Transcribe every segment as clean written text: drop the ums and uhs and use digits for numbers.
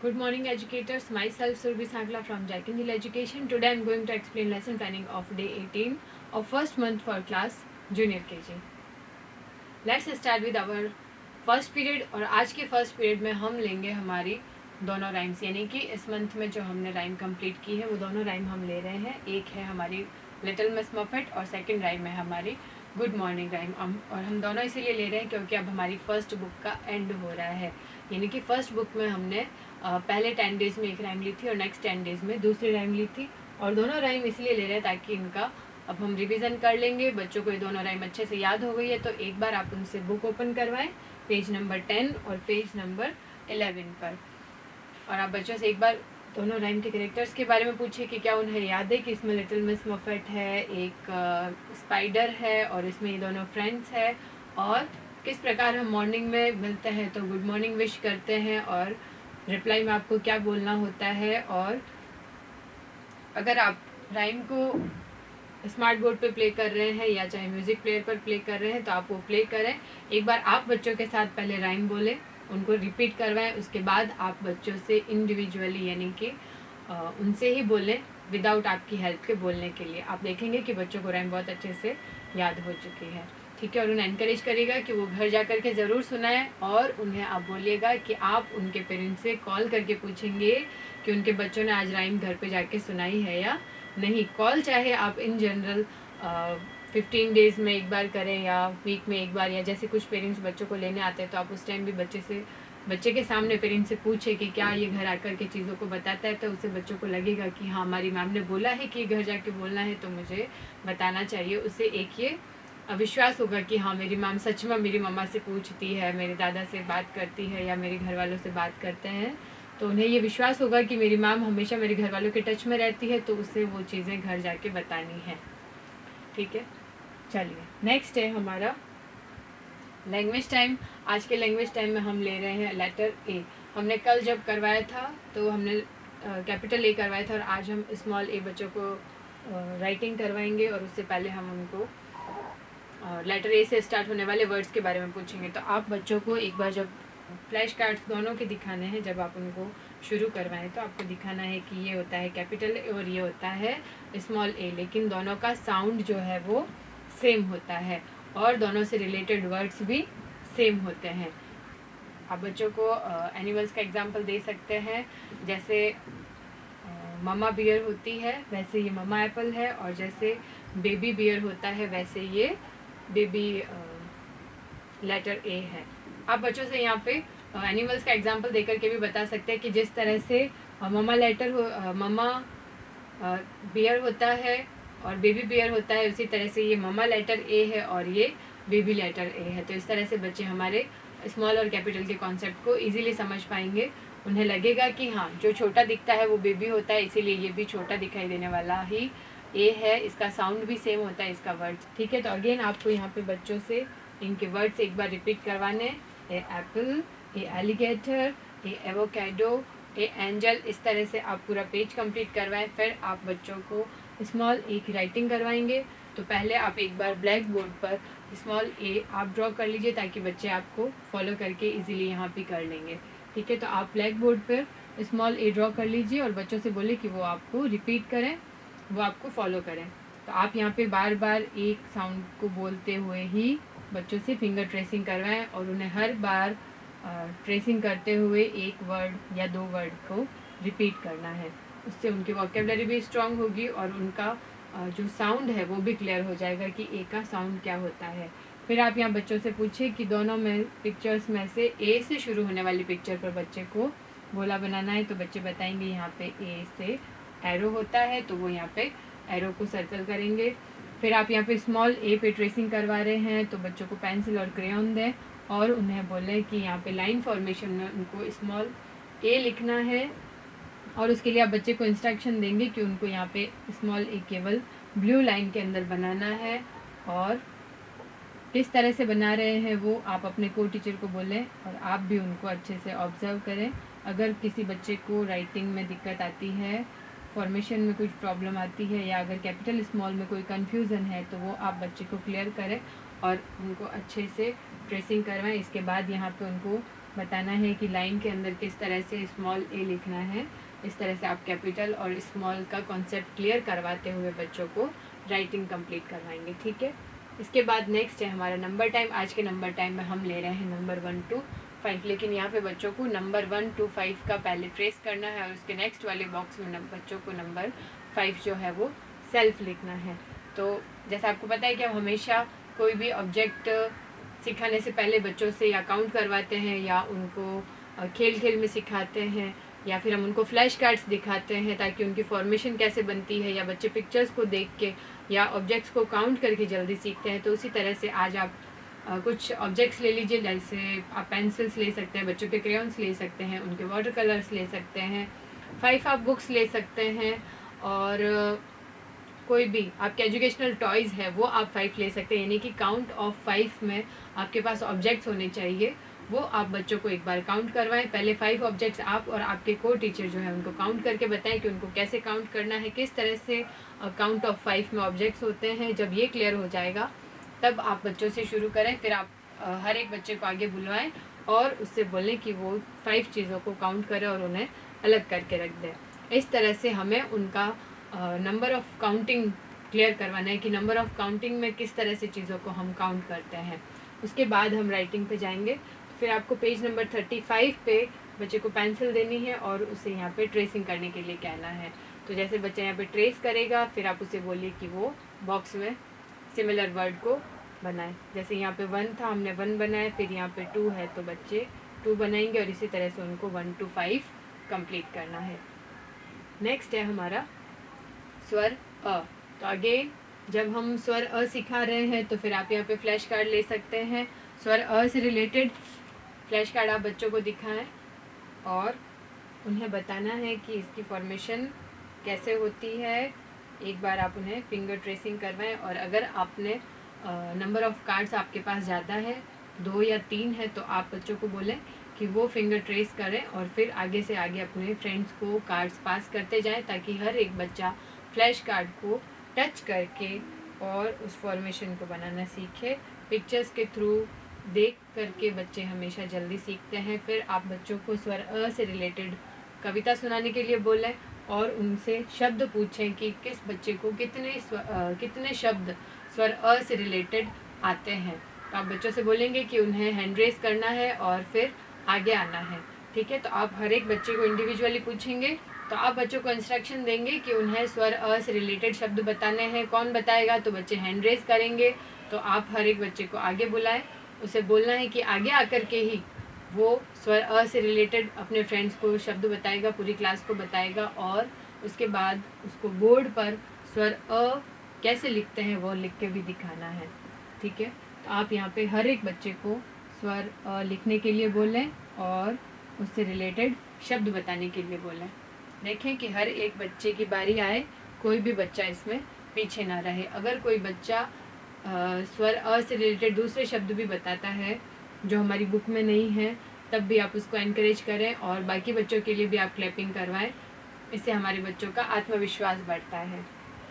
Good morning, educators. Myself, Surbi Sangla from Jack in Hill Education. Today, I am going to explain lesson planning of day 18 of first month for class junior KG. Let's start with our first period. और आज के first period में हम लेंगे हमारी दोनों rhymes, यानी कि इस मंथ में जो हमने राइम कंप्लीट की है वो दोनों राइम हम ले रहे हैं। एक है हमारी लिटिल मिस मफेट और सेकंड राइम है हमारी गुड मॉर्निंग राइम। और हम दोनों इसीलिए ले रहे हैं क्योंकि अब हमारी फर्स्ट बुक का एंड हो रहा है, यानी कि फर्स्ट बुक में हमने पहले 10 डेज में एक राइम ली थी और नेक्स्ट 10 डेज में दूसरी राइम ली थी। और दोनों राइम इसलिए ले रहे हैं ताकि इनका अब हम रिवीजन कर लेंगे। बच्चों को ये दोनों राइम अच्छे से याद हो गई है तो एक बार आप उनसे बुक ओपन करवाएं पेज नंबर 10 और पेज नंबर 11 पर। और आप बच्चों से एक बार दोनों राइम के कैरेक्टर्स के बारे में पूछिए कि क्या उन्हें याद है कि इसमें लिटिल मिस मफेट है, एक स्पाइडर है और इसमें ये दोनों फ्रेंड्स है, और किस प्रकार हम मॉर्निंग में मिलते हैं तो गुड मॉर्निंग विश करते हैं और रिप्लाई में आपको क्या बोलना होता है। और अगर आप राइम को स्मार्ट बोर्ड पे प्ले कर रहे हैं या चाहे म्यूज़िक प्लेयर पर प्ले कर रहे हैं तो आप वो प्ले करें। एक बार आप बच्चों के साथ पहले राइम बोलें, उनको रिपीट करवाएं, उसके बाद आप बच्चों से इंडिविजुअली यानी कि उनसे ही बोलें विदाउट आपकी हेल्प के बोलने के लिए। आप देखेंगे कि बच्चों को राइम बहुत अच्छे से याद हो चुकी है, ठीक है। और उन्हें एनकरेज करिएगा कि वो घर जा कर के ज़रूर सुनाएं और उन्हें आप बोलिएगा कि आप उनके पेरेंट्स से कॉल करके पूछेंगे कि उनके बच्चों ने आज राइम घर पे जाके सुनाई है या नहीं। कॉल चाहे आप इन जनरल 15 डेज़ में एक बार करें या वीक में एक बार, या जैसे कुछ पेरेंट्स बच्चों को लेने आते हैं तो आप उस टाइम भी बच्चे के सामने पेरेंट्स से पूछे कि क्या ये घर आकर के चीज़ों को बताता है, तो उससे बच्चों को लगेगा कि हाँ हमारी मैम ने बोला है कि घर जाके बोलना है तो मुझे बताना चाहिए। उससे एक ये विश्वास होगा कि हाँ मेरी मैम सच में मेरी मम्मा से पूछती है, मेरे दादा से बात करती है या मेरे घर वालों से बात करते हैं, तो उन्हें ये विश्वास होगा कि मेरी मैम हमेशा मेरे घर वालों के टच में रहती है तो उससे वो चीज़ें घर जाके बतानी है, ठीक है। चलिए नेक्स्ट है हमारा लैंग्वेज टाइम। आज के लैंग्वेज टाइम में हम ले रहे हैं लेटर ए। हमने कल जब करवाया था तो हमने कैपिटल ए करवाया था और आज हम स्मॉल ए बच्चों को राइटिंग करवाएंगे और उससे पहले हम उनको लेटर ए से स्टार्ट होने वाले वर्ड्स के बारे में पूछेंगे। तो आप बच्चों को एक बार जब फ्लैश कार्ड्स दोनों के दिखाने हैं, जब आप उनको शुरू करवाएं तो आपको दिखाना है कि ये होता है कैपिटल ए और ये होता है स्मॉल ए, लेकिन दोनों का साउंड जो है वो सेम होता है और दोनों से रिलेटेड वर्ड्स भी सेम होते हैं। आप बच्चों को एनिमल्स का एग्जांपल दे सकते हैं, जैसे ममा बियर होती है वैसे ये ममा एप्पल है, और जैसे बेबी बियर होता है वैसे ये बेबी लेटर ए है। आप बच्चों से यहाँ पे एनिमल्स का एग्जांपल देकर के भी बता सकते हैं कि जिस तरह से ममा बियर होता है और बेबी बियर होता है, उसी तरह से ये ममा लेटर ए है और ये बेबी लेटर ए है। तो इस तरह से बच्चे हमारे स्मॉल और कैपिटल के कॉन्सेप्ट को इजीली समझ पाएंगे। उन्हें लगेगा कि हाँ जो छोटा दिखता है वो बेबी होता है, इसीलिए ये भी छोटा दिखाई देने वाला ही ए है, इसका साउंड भी सेम होता है इसका वर्ड, ठीक है। तो अगेन आपको यहाँ पे बच्चों से इनके वर्ड्स एक बार रिपीट करवाने, ए एप्पल, ए एलिगेटर, ए एवोकेडो, ए एंजल। इस तरह से आप पूरा पेज कंप्लीट करवाएं। फिर आप बच्चों को स्मॉल ए की राइटिंग करवाएंगे। तो पहले आप एक बार ब्लैक बोर्ड पर स्मॉल ए आप ड्रॉ कर लीजिए ताकि बच्चे आपको फॉलो करके इजीली यहाँ पे कर लेंगे, ठीक है। तो आप ब्लैक बोर्ड पर स्मॉल ए ड्रॉ कर लीजिए और बच्चों से बोले कि वो आपको रिपीट करें, वो आपको फॉलो करें। तो आप यहाँ पे बार बार एक साउंड को बोलते हुए ही बच्चों से फिंगर ट्रेसिंग करवाएं और उन्हें हर बार ट्रेसिंग करते हुए एक वर्ड या 2 वर्ड को रिपीट करना है। उससे उनकी वोकेबलरी भी स्ट्रांग होगी और उनका जो साउंड है वो भी क्लियर हो जाएगा कि ए का साउंड क्या होता है। फिर आप यहाँ बच्चों से पूछिए कि दोनों में पिक्चर्स में से ए से शुरू होने वाली पिक्चर पर बच्चे को गोला बनाना है। तो बच्चे बताएंगे यहाँ पे ए से एरो होता है तो वो यहाँ पे एरो को सर्कल करेंगे। फिर आप यहाँ पे स्मॉल ए पे ट्रेसिंग करवा रहे हैं तो बच्चों को पेंसिल और क्रेयॉन दें और उन्हें बोलें कि यहाँ पे लाइन फॉर्मेशन में उनको स्मॉल ए लिखना है। और उसके लिए आप बच्चे को इंस्ट्रक्शन देंगे कि उनको यहाँ पे स्मॉल ए केवल ब्लू लाइन के अंदर बनाना है, और किस तरह से बना रहे हैं वो आप अपने को टीचर को बोलें और आप भी उनको अच्छे से ऑब्जर्व करें। अगर किसी बच्चे को राइटिंग में दिक्कत आती है, फॉर्मेशन में कुछ प्रॉब्लम आती है, या अगर कैपिटल स्मॉल में कोई कन्फ्यूज़न है तो वो आप बच्चे को क्लियर करें और उनको अच्छे से ट्रेसिंग करवाएं। इसके बाद यहाँ पे उनको बताना है कि लाइन के अंदर किस तरह से स्मॉल ए लिखना है। इस तरह से आप कैपिटल और स्मॉल का कॉन्सेप्ट क्लियर करवाते हुए बच्चों को राइटिंग कंप्लीट करवाएंगे, ठीक है। इसके बाद नेक्स्ट है हमारा नंबर टाइम। आज के नंबर टाइम में हम ले रहे हैं नंबर 1 to 5, लेकिन यहाँ पे बच्चों को नंबर 1 to 5 का पहले ट्रेस करना है और उसके नेक्स्ट वाले बॉक्स में बच्चों को नंबर 5 जो है वो सेल्फ लिखना है। तो जैसा आपको पता है कि हम हमेशा कोई भी ऑब्जेक्ट सिखाने से पहले बच्चों से या काउंट करवाते हैं या उनको खेल खेल में सिखाते हैं या फिर हम उनको फ्लैश कार्ड्स दिखाते हैं ताकि उनकी फॉर्मेशन कैसे बनती है, या बच्चे पिक्चर्स को देख के या ऑब्जेक्ट्स को काउंट करके जल्दी सीखते हैं। तो उसी तरह से आज आप कुछ ऑब्जेक्ट्स ले लीजिए, जैसे आप पेंसिल्स ले सकते हैं, बच्चों के क्रेयॉन्स ले सकते हैं, उनके वाटर कलर्स ले सकते हैं, 5 आप बुक्स ले सकते हैं, और कोई भी आपके एजुकेशनल टॉयज़ है वो आप 5 ले सकते हैं। यानी कि काउंट ऑफ 5 में आपके पास ऑब्जेक्ट्स होने चाहिए, वो आप बच्चों को एक बार काउंट करवाएं। पहले 5 ऑब्जेक्ट्स आप और आपके को टीचर जो है उनको काउंट करके बताएं कि उनको कैसे काउंट करना है, किस तरह से काउंट ऑफ 5 में ऑब्जेक्ट्स होते हैं। जब ये क्लियर हो जाएगा तब आप बच्चों से शुरू करें। फिर आप हर एक बच्चे को आगे बुलवाएं और उससे बोलें कि वो 5 चीज़ों को काउंट करें और उन्हें अलग करके रख दें। इस तरह से हमें उनका नंबर ऑफ़ काउंटिंग क्लियर करवाना है कि नंबर ऑफ़ काउंटिंग में किस तरह से चीज़ों को हम काउंट करते हैं। उसके बाद हम राइटिंग पे जाएंगे। तो फिर आपको पेज नंबर 35 पे बच्चे को पेंसिल देनी है और उसे यहाँ पे ट्रेसिंग करने के लिए कहना है। तो जैसे बच्चा यहाँ पे ट्रेस करेगा, फिर आप उसे बोलिए कि वो बॉक्स में सिमिलर वर्ड को बनाए। जैसे यहाँ पे 1 था, हमने 1 बनाया, फिर यहाँ पे 2 है तो बच्चे 2 बनाएंगे और इसी तरह से उनको 1 to 5 कंप्लीट करना है। नेक्स्ट है हमारा स्वर अ। तो अगेन जब हम स्वर अ सिखा रहे हैं तो फिर आप यहाँ पे फ्लैश कार्ड ले सकते हैं। स्वर अ से रिलेटेड फ्लैश कार्ड आप बच्चों को दिखाएं और उन्हें बताना है कि इसकी फॉर्मेशन कैसे होती है। एक बार आप उन्हें फिंगर ट्रेसिंग करवाएं और अगर आपने नंबर ऑफ़ कार्ड्स आपके पास ज़्यादा है, 2 या 3 है, तो आप बच्चों को बोलें कि वो फिंगर ट्रेस करें और फिर आगे से आगे अपने फ्रेंड्स को कार्ड्स पास करते जाएं ताकि हर एक बच्चा फ्लैश कार्ड को टच करके और उस फॉर्मेशन को बनाना सीखे। पिक्चर्स के थ्रू देख करके बच्चे हमेशा जल्दी सीखते हैं। फिर आप बच्चों को स्वर अ से रिलेटेड कविता सुनाने के लिए बोलें और उनसे शब्द पूछें कि किस बच्चे को कितने शब्द स्वर अ से रिलेटेड आते हैं। तो आप बच्चों से बोलेंगे कि उन्हें हैंड रेस करना है और फिर आगे आना है, ठीक है। तो आप हर एक बच्चे को इंडिविजुअली पूछेंगे। तो आप बच्चों को इंस्ट्रक्शन देंगे कि उन्हें स्वर अ से रिलेटेड शब्द बताने हैं। कौन बताएगा? तो बच्चे हैंड रेस करेंगे। तो आप हर एक बच्चे को आगे बुलाएं, उसे बोलना है कि आगे आकर के ही वो स्वर अ से रिलेटेड अपने फ्रेंड्स को शब्द बताएगा, पूरी क्लास को बताएगा और उसके बाद उसको बोर्ड पर स्वर अ कैसे लिखते हैं वो लिख के भी दिखाना है, ठीक है। तो आप यहाँ पे हर एक बच्चे को स्वर अ लिखने के लिए बोलें और उससे रिलेटेड शब्द बताने के लिए बोलें। देखें कि हर एक बच्चे की बारी आए, कोई भी बच्चा इसमें पीछे ना रहे। अगर कोई बच्चा स्वर अ से रिलेटेड दूसरे शब्द भी बताता है जो हमारी बुक में नहीं है, तब भी आप उसको एनकरेज करें और बाकी बच्चों के लिए भी आप क्लैपिंग करवाएं। इससे हमारे बच्चों का आत्मविश्वास बढ़ता है,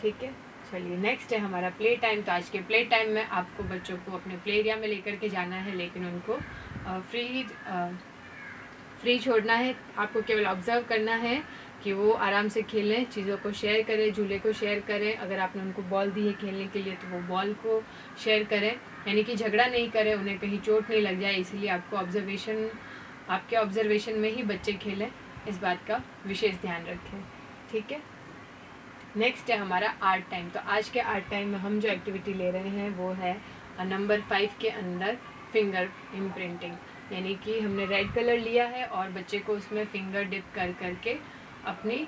ठीक है। चलिए नेक्स्ट है हमारा प्ले टाइम। तो आज के प्ले टाइम में आपको बच्चों को अपने प्ले एरिया में लेकर के जाना है, लेकिन उनको फ्री छोड़ना है। आपको केवल ऑब्जर्व करना है कि वो आराम से खेलें, चीज़ों को शेयर करें, झूले को शेयर करें। अगर आपने उनको बॉल दी है खेलने के लिए तो वो बॉल को शेयर करें, यानी कि झगड़ा नहीं करें, उन्हें कहीं चोट नहीं लग जाए। इसलिए आपके ऑब्जर्वेशन में ही बच्चे खेलें, इस बात का विशेष ध्यान रखें, ठीक है। नेक्स्ट है हमारा आर्ट टाइम। तो आज के आर्ट टाइम में हम जो एक्टिविटी ले रहे हैं वो है नंबर 5 के अंदर फिंगर इम्प्रिंटिंग। यानी कि हमने रेड कलर लिया है और बच्चे को उसमें फिंगर डिप कर करके अपनी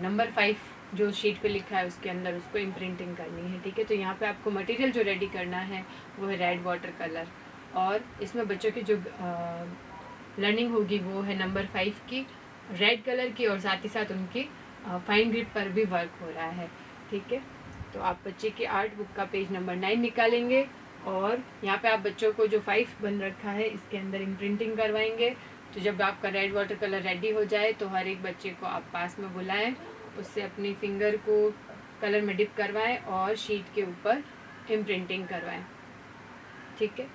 नंबर 5 जो शीट पे लिखा है उसके अंदर उसको इम्प्रिंटिंग करनी है, ठीक है। तो यहाँ पे आपको मटेरियल जो रेडी करना है वो है रेड वाटर कलर और इसमें बच्चों की जो लर्निंग होगी वो है नंबर 5 की रेड कलर की और साथ ही साथ उनकी फाइन ग्रिप पर भी वर्क हो रहा है, ठीक है। तो आप बच्चे की आर्ट बुक का पेज नंबर 9 निकालेंगे और यहाँ पे आप बच्चों को जो 5 बन रखा है इसके अंदर इम्प्रिंटिंग करवाएंगे। तो जब आपका रेड वाटर कलर रेडी हो जाए तो हर एक बच्चे को आप पास में बुलाएं, उससे अपनी फिंगर को कलर में डिप करवाएं और शीट के ऊपर इम्प्रिंटिंग करवाएं, ठीक है।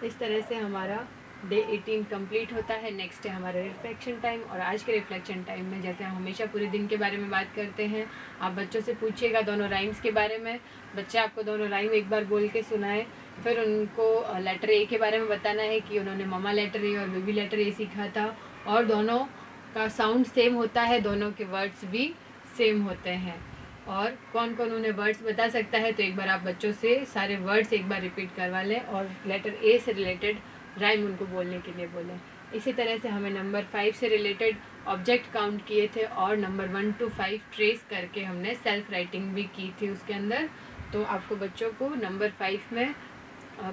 इस तरह से हमारा डे 18 कंप्लीट होता है। नेक्स्ट है हमारा रिफ्लेक्शन टाइम, और आज के रिफ्लेक्शन टाइम में जैसे हम हमेशा पूरे दिन के बारे में बात करते हैं, आप बच्चों से पूछिएगा दोनों राइम्स के बारे में। बच्चे आपको दोनों राइम एक बार बोल के सुनाए, फिर उनको लेटर ए के बारे में बताना है कि उन्होंने ममा लेटर ए और बेबी लेटर ए सीखा था, और दोनों का साउंड सेम होता है, दोनों के वर्ड्स भी सेम होते हैं। और कौन कौन उन्हें वर्ड्स बता सकता है, तो एक बार आप बच्चों से सारे वर्ड्स एक बार रिपीट करवा लें और लेटर ए से रिलेटेड राइम उनको बोलने के लिए बोलें। इसी तरह से हमें नंबर 5 से रिलेटेड ऑब्जेक्ट काउंट किए थे, और नंबर 1 to 5 ट्रेस करके हमने सेल्फ राइटिंग भी की थी उसके अंदर। तो आपको बच्चों को नंबर 5 में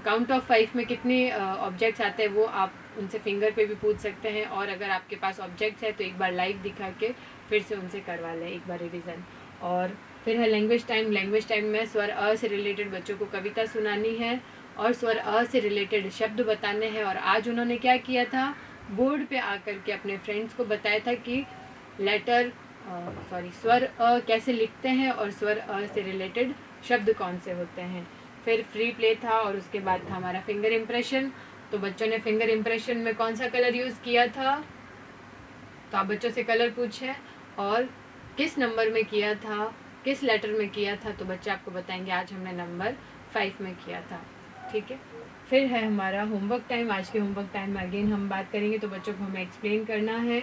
काउंट ऑफ 5 में कितने ऑब्जेक्ट्स आते हैं वो आप उनसे फिंगर पे भी पूछ सकते हैं, और अगर आपके पास ऑब्जेक्ट्स है तो एक बार लाइव दिखा के फिर से उनसे करवा लें एक बार रिविज़न। और फिर है लैंग्वेज टाइम। लैंग्वेज टाइम में स्वर अ से रिलेटेड बच्चों को कविता सुनानी है और स्वर अ से रिलेटेड शब्द बताने हैं। और आज उन्होंने क्या किया था, बोर्ड पे आकर के अपने फ्रेंड्स को बताया था कि स्वर अ कैसे लिखते हैं और स्वर अ से रिलेटेड शब्द कौन से होते हैं। फिर फ्री प्ले था, और उसके बाद था हमारा फिंगर इम्प्रेशन। तो बच्चों ने फिंगर इम्प्रेशन में कौन सा कलर यूज़ किया था, तो आप बच्चों से कलर पूछें और किस नंबर में किया था, किस लेटर में किया था, तो बच्चे आपको बताएंगे आज हमने नंबर 5 में किया था। ठीक है। फिर है हमारा होमवर्क टाइम। आज के होमवर्क टाइम में अगेन हम बात करेंगे, तो बच्चों को हमें एक्सप्लेन करना है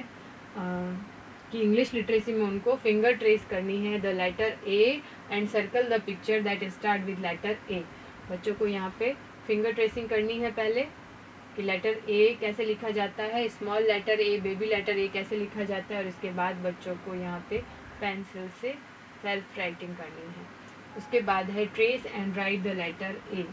कि इंग्लिश लिटरेसी में उनको फिंगर ट्रेस करनी है the letter A and circle the picture that start with letter A. बच्चों को यहाँ पे फिंगर ट्रेसिंग करनी है पहले कि लेटर ए कैसे लिखा जाता है, small letter A, baby letter A कैसे लिखा जाता है, और इसके बाद बच्चों को यहाँ पे पेंसिल से सेल्फ राइटिंग करनी है। उसके बाद है trace and write the letter A,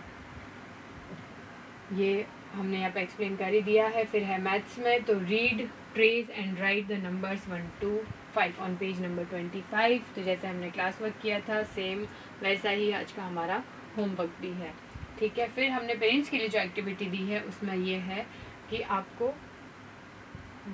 ये हमने यहाँ पे एक्सप्लेन कर ही दिया है। फिर है मैथ्स में, तो read, trace and write the numbers 1 to 5 on page number 25। तो जैसे हमने क्लास वर्क किया था सेम वैसा ही आज का हमारा होमवर्क भी है। ठीक है। फिर हमने पेरेंट्स के लिए जो एक्टिविटी दी है उसमें ये है कि आपको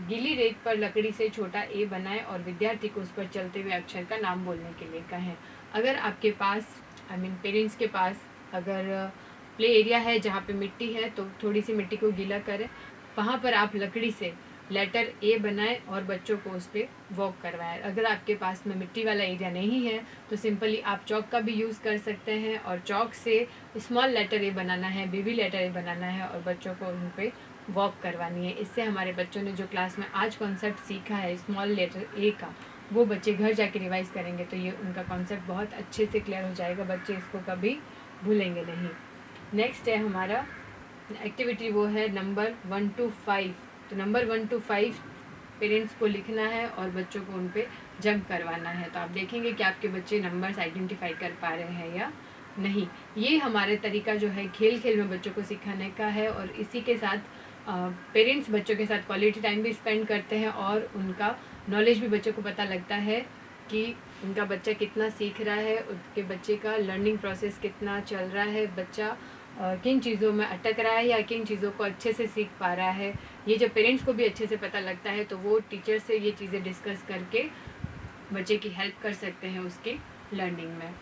गीली रेत पर लकड़ी से छोटा ए बनाएं और विद्यार्थी को उस पर चलते हुए अक्षर का नाम बोलने के लिए कहें। अगर आपके पास पेरेंट्स के पास अगर प्ले एरिया है जहाँ पे मिट्टी है, तो थोड़ी सी मिट्टी को गीला करें, वहाँ पर आप लकड़ी से लेटर ए बनाएं और बच्चों को उस पर वॉक करवाएं। अगर आपके पास में मिट्टी वाला एरिया नहीं है तो सिंपली आप चौक का भी यूज़ कर सकते हैं, और चौक से स्मॉल लेटर ए बनाना है, बेबी लेटर ए बनाना है और बच्चों को उन पर वॉक करवानी है। इससे हमारे बच्चों ने जो क्लास में आज कॉन्सेप्ट सीखा है स्मॉल लेटर ए का, वो बच्चे घर जाके रिवाइज़ करेंगे तो ये उनका कॉन्सेप्ट बहुत अच्छे से क्लियर हो जाएगा, बच्चे इसको कभी भूलेंगे नहीं। नेक्स्ट है हमारा एक्टिविटी, वो है नंबर 1 to 5। तो नंबर 1 to 5 पेरेंट्स को लिखना है और बच्चों को उन पर जंप करवाना है। तो आप देखेंगे कि आपके बच्चे नंबर्स आइडेंटिफाई कर पा रहे हैं या नहीं। ये हमारे तरीका जो है खेल खेल में बच्चों को सिखाने का है, और इसी के साथ पेरेंट्स बच्चों के साथ क्वालिटी टाइम भी स्पेंड करते हैं और उनका नॉलेज भी बच्चों को पता लगता है कि उनका बच्चा कितना सीख रहा है, उसके बच्चे का लर्निंग प्रोसेस कितना चल रहा है, बच्चा किन चीज़ों में अटक रहा है या किन चीज़ों को अच्छे से सीख पा रहा है। ये जब पेरेंट्स को भी अच्छे से पता लगता है तो वो टीचर से ये चीज़ें डिस्कस करके बच्चे की हेल्प कर सकते हैं उसकी लर्निंग में।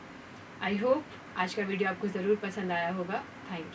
आई होप आज का वीडियो आपको ज़रूर पसंद आया होगा। Thank you.